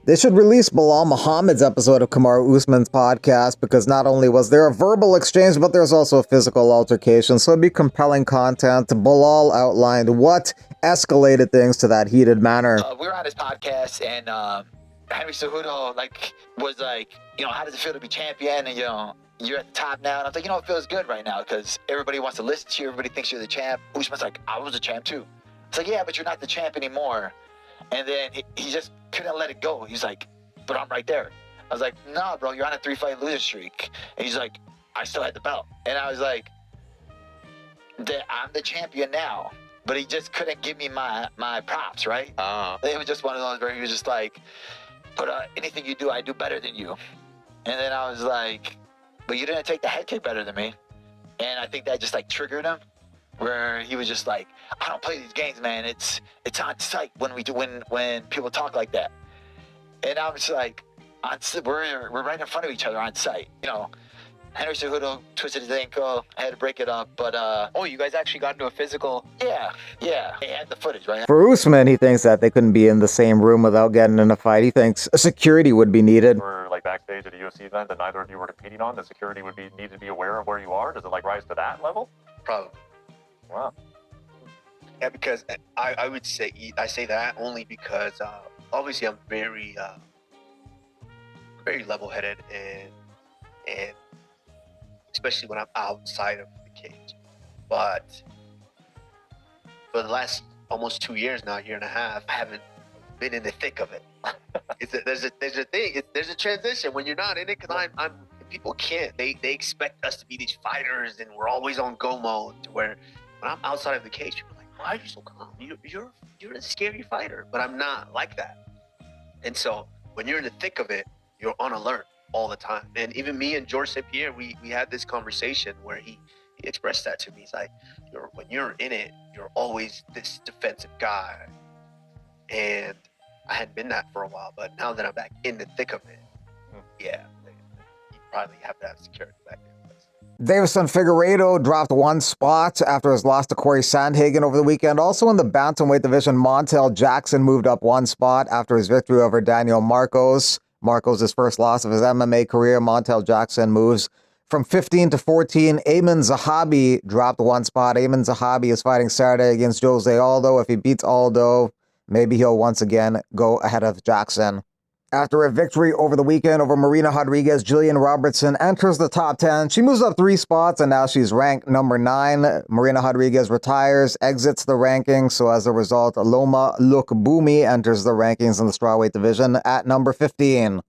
They should release Belal Muhammad's episode of Kamaru Usman's podcast because not only was there a verbal exchange, but there's also a physical altercation. So it'd be compelling content. Belal outlined what escalated things to that heated manner. We were on his podcast, and Henry Cejudo was like, how does it feel to be champion? And you're at the top now. And I was like, it feels good right now because everybody wants to listen to you. Everybody thinks you're the champ. Usman's like, I was a champ too. It's like, yeah, but you're not the champ anymore. And then he just couldn't let it go. He's like, but I'm right there. I was like, nah, bro, you're on a 3-fight loser streak. And he's like, I still had the belt. And I was like, I'm the champion now. But he just couldn't give me my props, right? It was just one of those where he was just like, but anything you do, I do better than you. And then I was like, but you didn't take the head kick better than me. And I think that just triggered him, where he was just like, I don't play these games, man. It's on sight when people talk like that. And I was like, we're right in front of each other on sight. Henry Cejudo twisted his ankle. I had to break it up, but you guys actually got into a physical? Yeah. They had the footage, right? For Usman, he thinks that they couldn't be in the same room without getting in a fight. He thinks security would be needed. Or backstage at a UFC event that neither of you were competing on, the security would need to be aware of where you are. Does it rise to that level? Probably. Wow. Yeah, because I would say that only because obviously I'm very level-headed and especially when I'm outside of the cage. But for the last almost 2 years now, year and a half, I haven't been in the thick of it. There's a transition when you're not in it, because people can't. They expect us to be these fighters and we're always on go mode, to where when I'm outside of the cage, people are like, why are you so calm? You're a scary fighter. But I'm not like that. And so when you're in the thick of it, you're on alert all the time. And even me and George St. Pierre, we had this conversation where he expressed that to me. He's like, when you're in it, you're always this defensive guy. And I hadn't been that for a while, but now that I'm back in the thick of it, yeah, you probably have to have security back there. Davison Figueiredo dropped one spot after his loss to Corey Sandhagen over the weekend. Also in the bantamweight division, Montel Jackson moved up one spot after his victory over Daniel Marcos. Marcos' first loss of his MMA career. Montel Jackson moves from 15 to 14. Ayman Zahabi dropped one spot. Ayman Zahabi is fighting Saturday against Jose Aldo. If he beats Aldo, maybe he'll once again go ahead of Jackson. After a victory over the weekend over Marina Rodriguez, Jillian Robertson enters the top 10. She moves up 3 spots, and now she's ranked number 9. Marina Rodriguez retires, exits the rankings, so as a result, Loma Lookboonmee enters the rankings in the strawweight division at number 15.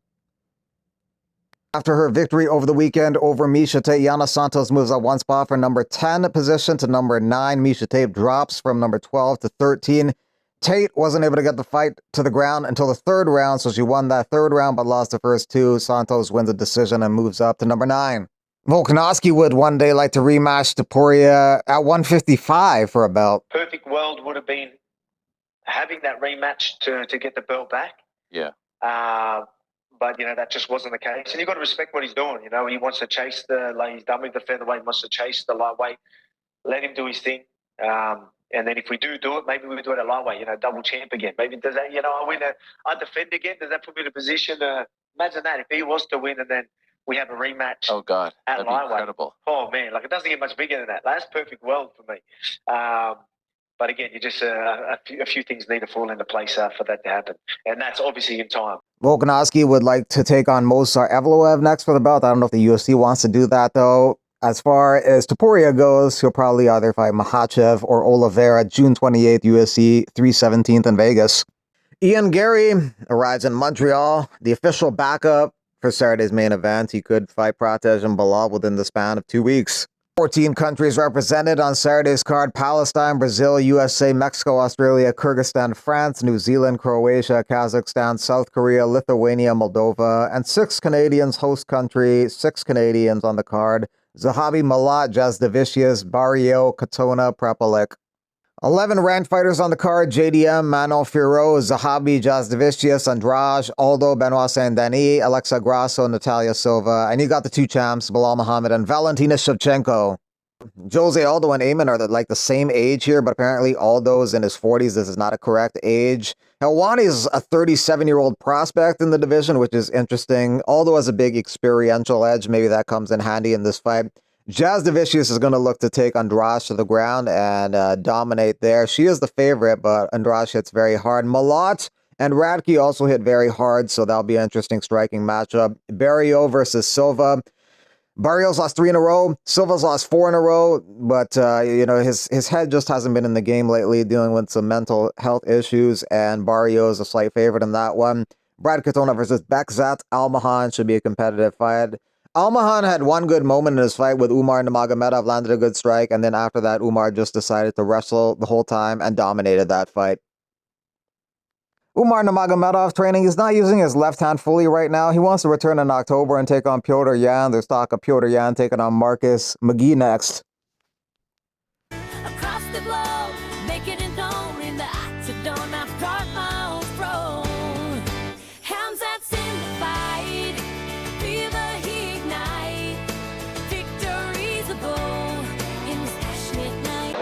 After her victory over the weekend over Miesha Tate, Yana Santos moves up 1 spot from number 10 position to number 9. Miesha Tate drops from number 12 to 13. Tate wasn't able to get the fight to the ground until the 3rd round, so she won that 3rd round but lost the first 2. Santos wins a decision and moves up to number 9. Volkanovski would one day like to rematch Topuria at 155 for a belt. Perfect world would have been having that rematch to get the belt back. Yeah. But, that just wasn't the case. And you've got to respect what he's doing. He wants to chase he's done with the featherweight, wants to chase the lightweight. Let him do his thing. And then if we do it, maybe we do it at lightweight, double champ again. Maybe does that, I defend again. Does that put me in a position? Imagine that if he was to win and then we have a rematch. Oh God, at that'd lightweight. be incredible. Oh man, it doesn't get much bigger than that. That's perfect world for me. But again, you just a few things need to fall into place for that to happen, and that's obviously in time. Volkanovski would like to take on Movsar Evloev next for the belt. I don't know if the UFC wants to do that though. As far as Topuria goes, he'll probably either fight Makhachev or Oliveira June 28th, UFC 317th in Vegas. Ian Gary arrives in Montreal, the official backup for Saturday's main event. He could fight Prates and Belal within the span of 2 weeks. 14 countries represented on Saturday's card: Palestine, Brazil, USA, Mexico, Australia, Kyrgyzstan, France, New Zealand, Croatia, Kazakhstan, South Korea, Lithuania, Moldova, and 6 Canadians host country, 6 Canadians on the card: Zahabi, Malat, Jazdavicius, Barrio, Katona, Prepelic. 11 ranked fighters on the card: JDM, Manuel Firo, Zahabi, Jazdavicius, Andrade, Aldo, Benoit Saint-Denis, Alexa Grasso, Natalia Silva. And you got the 2 champs, Belal Muhammad and Valentina Shevchenko. Jose Aldo and Amon are like the same age here, but apparently Aldo's in his 40s. This is not a correct age. Helwani is a 37-year-old prospect in the division, which is interesting. Aldo has a big experiential edge. Maybe that comes in handy in this fight. Jazz Davicius is going to look to take Andrade to the ground and dominate there. She is the favorite, but Andrade hits very hard. Malott and Radke also hit very hard, so that'll be an interesting striking matchup. Barrio versus Silva. Barrios lost 3 in a row. Silva's lost 4 in a row, but his head just hasn't been in the game lately, dealing with some mental health issues, and Barrio is a slight favorite in that one. Brad Katona versus Bekzat Almahan should be a competitive fight. Almahan had one good moment in his fight with Umar Nurmagomedov, landed a good strike, and then after that, Umar just decided to wrestle the whole time and dominated that fight. Umar Nurmagomedov training. He's not using his left hand fully right now. He wants to return in October and take on Piotr Yan. There's talk of Piotr Yan taking on Marcus McGee next. Across the globe, making it known in the octagon, I've got my own throne. Hands that's in the fight, fever he ignite. Victory's a goal in this passionate night.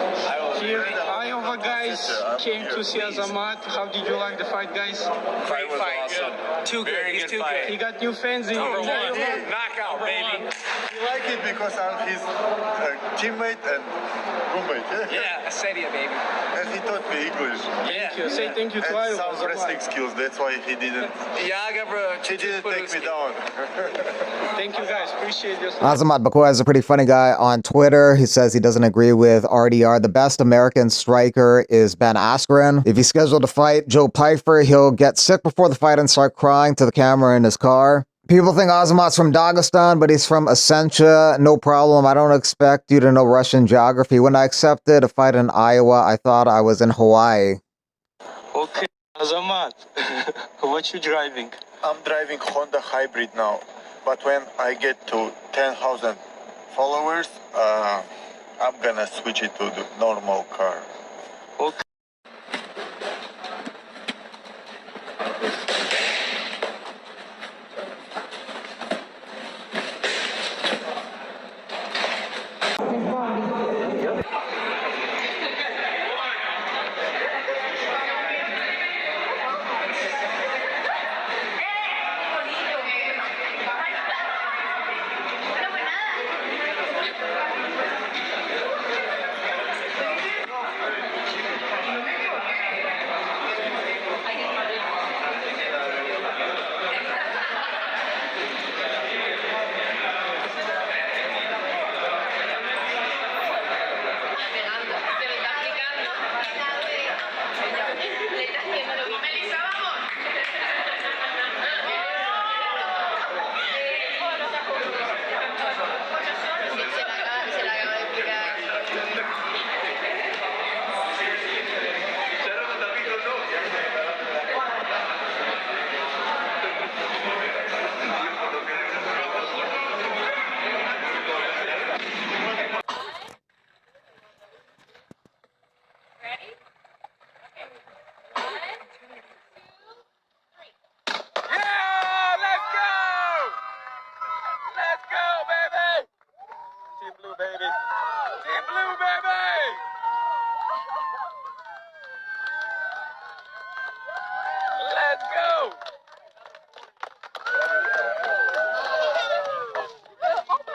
Iowa guys came to see Azamat. How did you like the fight, guys? Fight was awesome. Too good. He's too good. He got new fans in Knockout, baby. You like it because I'm his teammate and roommate. Yeah, I said it, baby. And he taught me English. Thank you. Say thank you to And Iowa. some wrestling skills. That's why he didn't take me down. Thank you guys. Appreciate your Azamat Bakoy is a pretty funny guy on Twitter. He says he doesn't agree with RDR. The best American striker is Ben Askren. If he's scheduled to fight Joe Pyfer, he'll get sick before the fight and start crying to the camera in his car. People think Azamat's from Dagestan, but he's from Essentia. No problem. I don't expect you to know Russian geography. When I accepted a fight in Iowa, I thought I was in Hawaii. Okay, Azamat, what you driving? I'm driving Honda Hybrid now. But when I get to 10,000 followers, I'm gonna switch it to the normal car. Okay.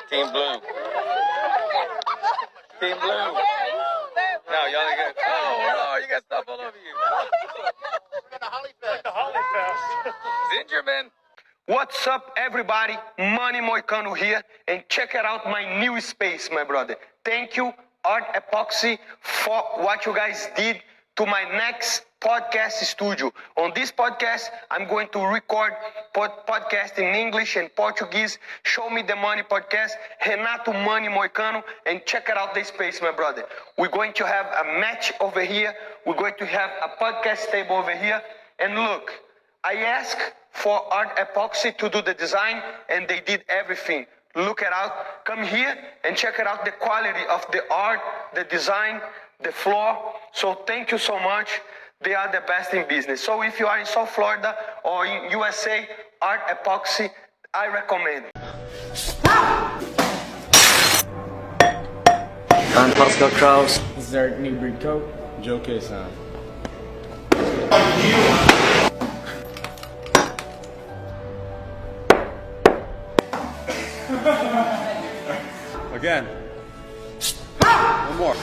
Team Blue. Team Blue. No, y'all ain't got. Oh, you got stuff all over you. Like the Holly Fest. Zingerman. What's up, everybody? Manny Moicano here, and check it out my new space, my brother. Thank you, Art Epoxy, for what you guys did to my next podcast studio. On this podcast, I'm going to record podcast in English and Portuguese. Show Me the Money podcast, Renato Manny Moicano, and check it out the space, my brother. We're going to have a match over here. We're going to have a podcast table over here. And look, I asked for Art Epoxy to do the design, and they did everything. Look it out. Come here and check it out, the quality of the art, the design, the floor. So thank you so much. They are the best in business. So if you are in South Florida or in USA, Art Epoxy, I recommend. I'm Pascal Kraus. This is our new breed coat, Joe K-san. Again. One more.